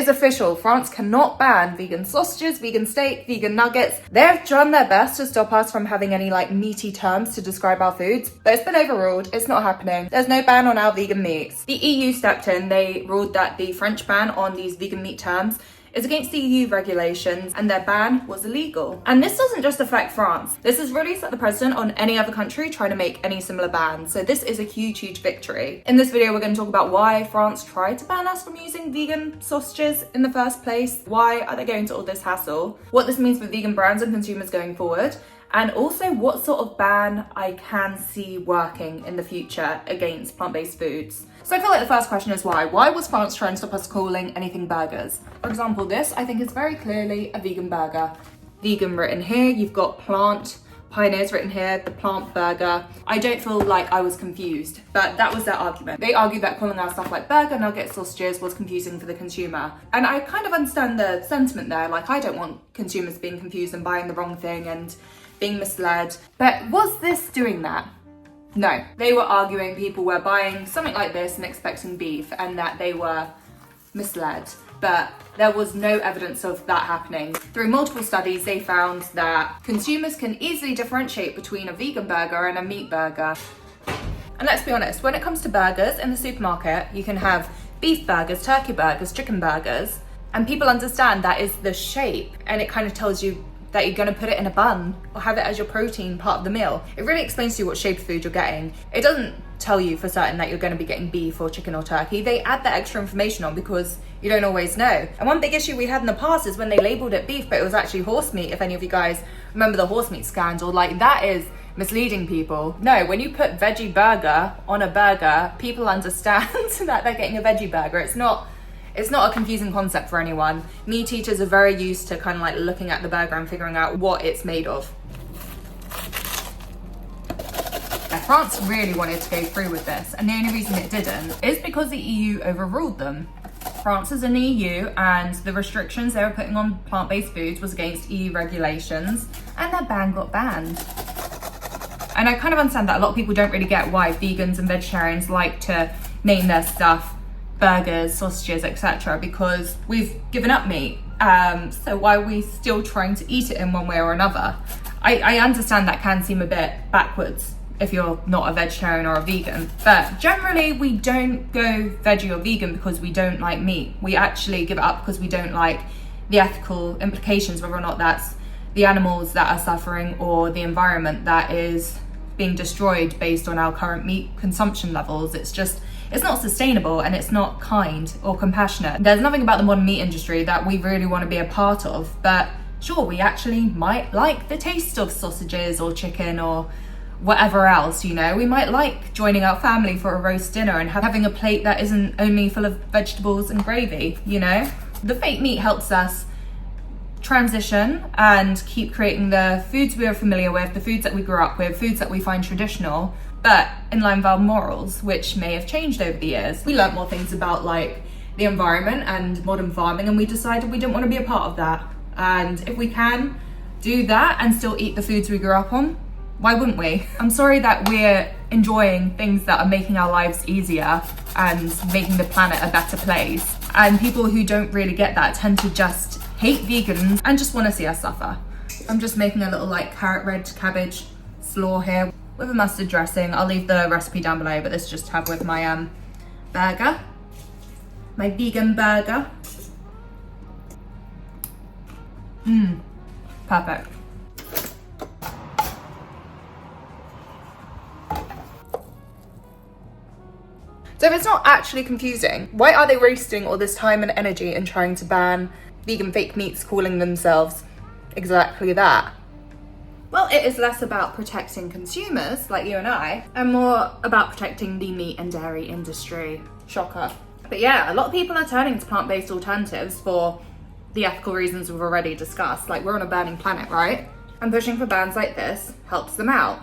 is official. France cannot ban vegan sausages, vegan steak, vegan nuggets. They've done their best to stop us from having any like meaty terms to describe our foods, but it's been overruled. It's not happening. There's no ban on our vegan meats. The EU stepped in. They ruled that the French ban on these vegan meat terms is against the EU regulations, and their ban was illegal. And this doesn't just affect France. This has really set the precedent on any other country trying to make any similar bans. So this is a huge, huge victory. In this video, we're going to talk about why France tried to ban us from using vegan sausages in the first place. Why are they going to all this hassle? What this means for vegan brands and consumers going forward. And also what sort of ban I can see working in the future against plant-based foods. So I feel like the first question is why? Why was France trying to stop us calling anything burgers? For example, this I think is very clearly a vegan burger. Vegan written here, you've got plant pioneers written here, the plant burger. I don't feel like I was confused, but that was their argument. They argued that calling out stuff like burger, nuggets, sausages was confusing for the consumer. And I kind of understand the sentiment there. Like, I don't want consumers being confused and buying the wrong thing and being misled. But was this doing that? No. They were arguing people were buying something like this and expecting beef and that they were misled. But there was no evidence of that happening. Through multiple studies, they found that consumers can easily differentiate between a vegan burger and a meat burger. And let's be honest, when it comes to burgers in the supermarket, you can have beef burgers, turkey burgers, chicken burgers, and people understand that is the shape, and it kind of tells you that you're going to put it in a bun or have it as your protein part of the meal. It really explains to you what shape of food you're getting. It doesn't tell you for certain that you're going to be getting beef or chicken or turkey. They add that extra information on because you don't always know. And one big issue we had in the past is when they labeled it beef, but it was actually horse meat. If any of you guys remember the horse meat scandal, like that is misleading people. No, when you put veggie burger on a burger, people understand that they're getting a veggie burger. It's not a confusing concept for anyone. Meat eaters are very used to kind of like looking at the burger and figuring out what it's made of. France really wanted to go through with this, and the only reason it didn't is because the EU overruled them. France is in the EU, and the restrictions they were putting on plant-based foods was against EU regulations, and their ban got banned. And I kind of understand that a lot of people don't really get why vegans and vegetarians like to name their stuff burgers, sausages, etc., because we've given up meat. So why are we still trying to eat it in one way or another? I understand that can seem a bit backwards if you're not a vegetarian or a vegan, but generally we don't go veggie or vegan because we don't like meat. We actually give it up because we don't like the ethical implications, whether or not that's the animals that are suffering or the environment that is being destroyed based on our current meat consumption levels. It's not sustainable, and it's not kind or compassionate. There's nothing about the modern meat industry that we really want to be a part of, but sure, we actually might like the taste of sausages or chicken or whatever else, you know. We might like joining our family for a roast dinner and having a plate that isn't only full of vegetables and gravy, you know. The fake meat helps us transition and keep creating the foods we are familiar with, the foods that we grew up with, foods that we find traditional, but in line with our morals, which may have changed over the years. We learnt more things about like the environment and modern farming, and we decided we didn't want to be a part of that. And if we can do that and still eat the foods we grew up on, why wouldn't we? I'm sorry that we're enjoying things that are making our lives easier and making the planet a better place. And people who don't really get that tend to just hate vegans and just want to see us suffer. I'm just making a little like carrot red cabbage slaw here with a mustard dressing. I'll leave the recipe down below, but this is just to have with my burger, my vegan burger. Perfect. So if it's not actually confusing, why are they wasting all this time and energy in trying to ban vegan fake meats, calling themselves exactly that? Well, it is less about protecting consumers like you and I, and more about protecting the meat and dairy industry. Shocker. But yeah, a lot of people are turning to plant-based alternatives for the ethical reasons we've already discussed. Like, we're on a burning planet, right? And pushing for bans like this helps them out.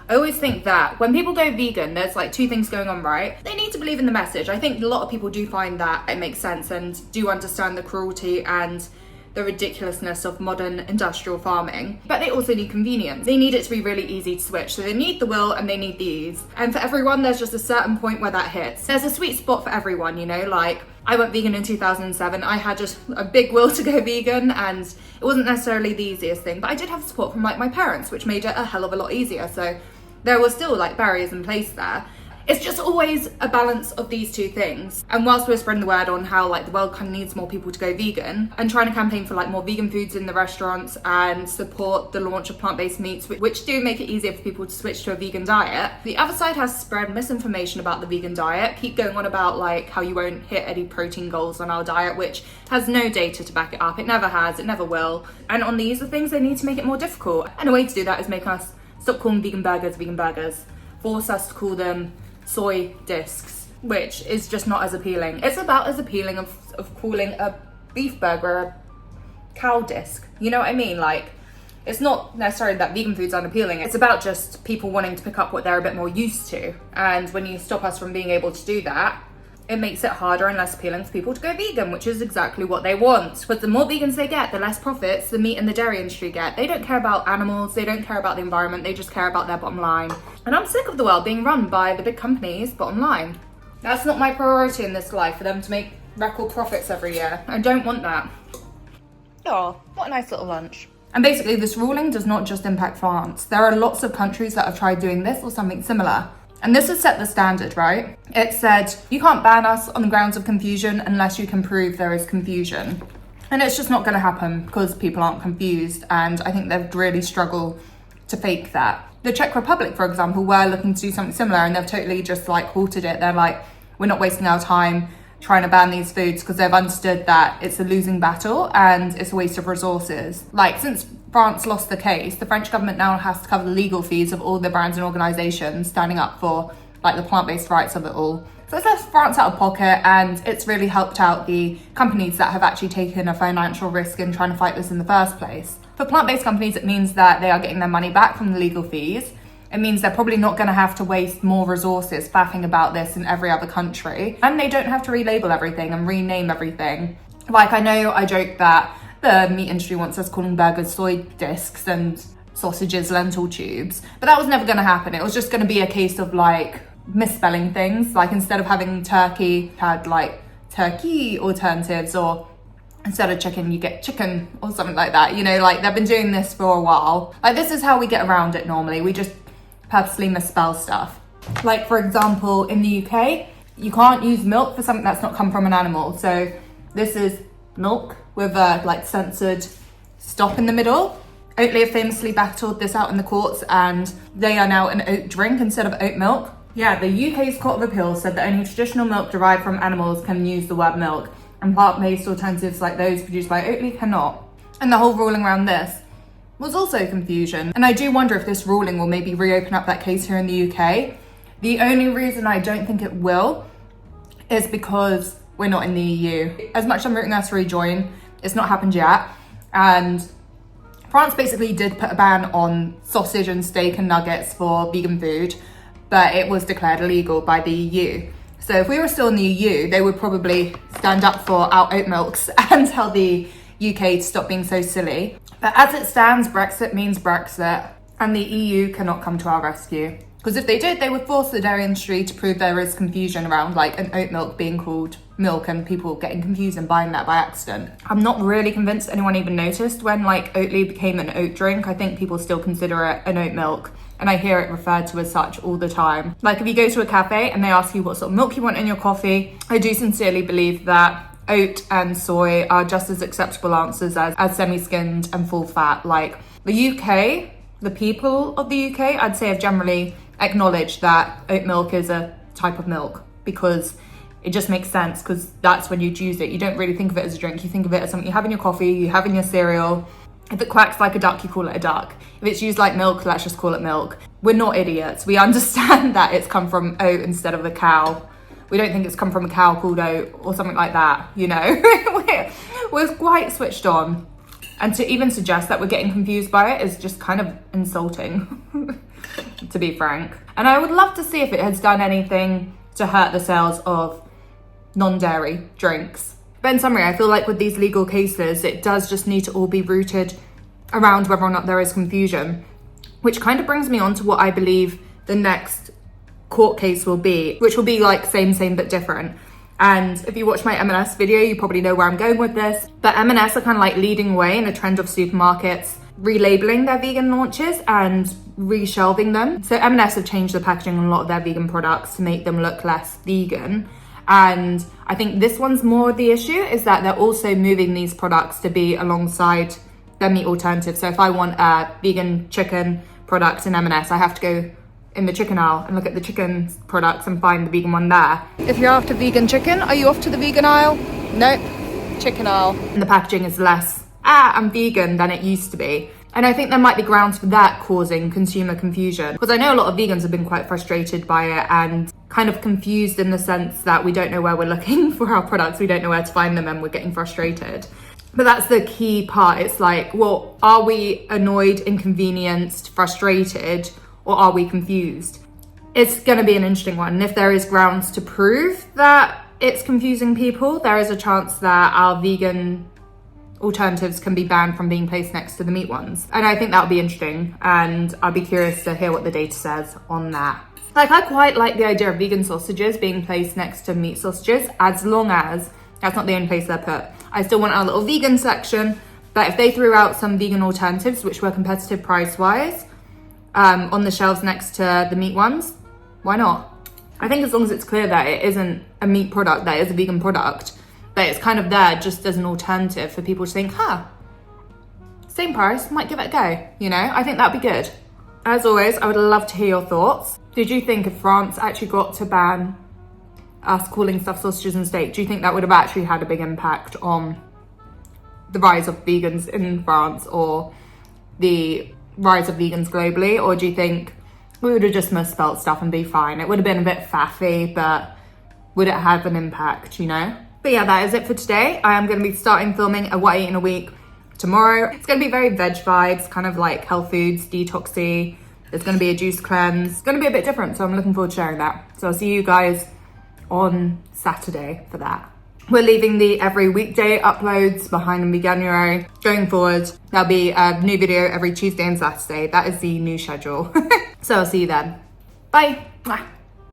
I always think that when people go vegan, there's like two things going on, right? They need to believe in the message. I think a lot of people do find that it makes sense and do understand the cruelty and the ridiculousness of modern industrial farming, but they also need convenience. They need it to be really easy to switch. So they need the will and they need the ease. And for everyone, there's just a certain point where that hits. There's a sweet spot for everyone, you know, like I went vegan in 2007. I had just a big will to go vegan, and it wasn't necessarily the easiest thing, but I did have support from like my parents, which made it a hell of a lot easier. So there were still like barriers in place there. It's just always a balance of these two things. And whilst we're spreading the word on how like the world kind of needs more people to go vegan, and trying to campaign for like more vegan foods in the restaurants and support the launch of plant-based meats, which do make it easier for people to switch to a vegan diet, the other side has spread misinformation about the vegan diet, keep going on about like how you won't hit any protein goals on our diet, which has no data to back it up. It never has, it never will. And on these are things they need to make it more difficult. And a way to do that is make us stop calling vegan burgers, force us to call them soy discs, which is just not as appealing. It's about as appealing of calling a beef burger a cow disc. You know what I mean? Like, it's not necessarily that vegan food's unappealing. It's about just people wanting to pick up what they're a bit more used to. And when you stop us from being able to do that, it makes it harder and less appealing for people to go vegan, which is exactly what they want. Because the more vegans they get, the less profits the meat and the dairy industry get. They don't care about animals, they don't care about the environment, they just care about their bottom line. And I'm sick of the world being run by the big companies' bottom line. That's not my priority in this life, for them to make record profits every year. I don't want that. Oh, what a nice little lunch. And basically this ruling does not just impact France. There are lots of countries that have tried doing this or something similar. And this has set the standard, right? It said, you can't ban us on the grounds of confusion unless you can prove there is confusion. And it's just not going to happen because people aren't confused. And I think they've really struggled to fake that. The Czech Republic, for example, were looking to do something similar, and they've totally just like halted it. They're like, we're not wasting our time trying to ban these foods because they've understood that it's a losing battle and it's a waste of resources. Like, since France lost the case, the French government now has to cover the legal fees of all the brands and organisations standing up for like the plant-based rights of it all. So it's left France out of pocket, and it's really helped out the companies that have actually taken a financial risk in trying to fight this in the first place. For plant-based companies, it means that they are getting their money back from the legal fees. It means they're probably not going to have to waste more resources faffing about this in every other country. And they don't have to relabel everything and rename everything. Like, I know I joke that the meat industry wants us calling burgers soy discs and sausages lentil tubes, but that was never going to happen. It was just going to be a case of like misspelling things. Like, instead of having turkey, had like turkey alternatives, or instead of chicken, you get chicken or something like that. You know, like, they've been doing this for a while. Like, this is how we get around it normally. We just purposely misspell stuff. Like, for example, in the UK, you can't use milk for something that's not come from an animal. So this is milk with a like censored stop in the middle. Oatly have famously battled this out in the courts, and they are now an oat drink instead of oat milk. Yeah, the UK's Court of Appeal said that only traditional milk derived from animals can use the word milk, and plant-based alternatives like those produced by Oatly cannot. And the whole ruling around this was also confusion. And I do wonder if this ruling will maybe reopen up that case here in the UK. The only reason I don't think it will is because we're not in the EU. As much as I'm rooting us to rejoin, it's not happened yet. And France basically did put a ban on sausage and steak and nuggets for vegan food, but it was declared illegal by the EU. So if we were still in the EU, they would probably stand up for our oat milks and tell the UK to stop being so silly. But as it stands, Brexit means Brexit, and the EU cannot come to our rescue. Because if they did, they would force the dairy industry to prove there is confusion around like an oat milk being called milk and people getting confused and buying that by accident. I'm not really convinced anyone even noticed when like Oatly became an oat drink. I think people still consider it an oat milk, and I hear it referred to as such all the time. Like, if you go to a cafe and they ask you what sort of milk you want in your coffee, I do sincerely believe that oat and soy are just as acceptable answers as semi-skimmed and full fat. Like, the UK, the people of the UK, I'd say have generally acknowledged that oat milk is a type of milk, because it just makes sense, because that's when you'd use it. You don't really think of it as a drink, you think of it as something you have in your coffee, you have in your cereal. If it quacks like a duck, you call it a duck. If it's used like milk, let's just call it milk. We're not idiots. We understand that it's come from oat instead of a cow. We don't think it's come from a cow called oat or something like that, you know? we're quite switched on. And to even suggest that we're getting confused by it is just kind of insulting, to be frank. And I would love to see if it has done anything to hurt the sales of non-dairy drinks. But in summary, I feel like with these legal cases, it does just need to all be rooted around whether or not there is confusion, which kind of brings me on to what I believe the next court case will be, which will be like same but different. And if you watch my M&S video, you probably know where I'm going with this. But M&S are kind of like leading away in a trend of supermarkets relabeling their vegan launches and reshelving them. So M&S have changed the packaging on a lot of their vegan products to make them look less vegan. And I think this one's more the issue, is that they're also moving these products to be alongside their meat alternatives. So if I want a vegan chicken product in M&S, I have to go in the chicken aisle and look at the chicken products and find the vegan one there. If you're after vegan chicken, are you off to the vegan aisle? Nope, chicken aisle. And the packaging is less, I'm vegan than it used to be. And I think there might be grounds for that causing consumer confusion, because I know a lot of vegans have been quite frustrated by it and kind of confused in the sense that we don't know where we're looking for our products, we don't know where to find them, and we're getting frustrated. But that's the key part. It's like, well, are we annoyed, inconvenienced, frustrated, or are we confused? It's going to be an interesting one. And if there is grounds to prove that it's confusing people, there is a chance that our vegan alternatives can be banned from being placed next to the meat ones. And I think that would be interesting, and I'd be curious to hear what the data says on that. Like, I quite like the idea of vegan sausages being placed next to meat sausages, as long as that's not the only place they're put. I still want our little vegan section, but if they threw out some vegan alternatives which were competitive price-wise on the shelves next to the meat ones, why not? I think as long as it's clear that it isn't a meat product, that it is a vegan product, that it's kind of there just as an alternative for people to think, same price, might give it a go, you know? I think that'd be good. As always, I would love to hear your thoughts. Did you think if France actually got to ban us calling stuff sausages and steak, do you think that would have actually had a big impact on the rise of vegans in France or the rise of vegans globally? Or do you think we would have just misspelt stuff and be fine? It would have been a bit faffy, but would it have an impact, you know? But yeah, that is it for today. I am going to be starting filming a What I Eat in a Week tomorrow. It's going to be very veg vibes, kind of like health foods, detoxy. There's going to be a juice cleanse. It's going to be a bit different, so I'm looking forward to sharing that. So I'll see you guys on Saturday for that. We're leaving the every weekday uploads behind in January. Going forward, there'll be a new video every Tuesday and Saturday. That is the new schedule. So I'll see you then. Bye. Mwah.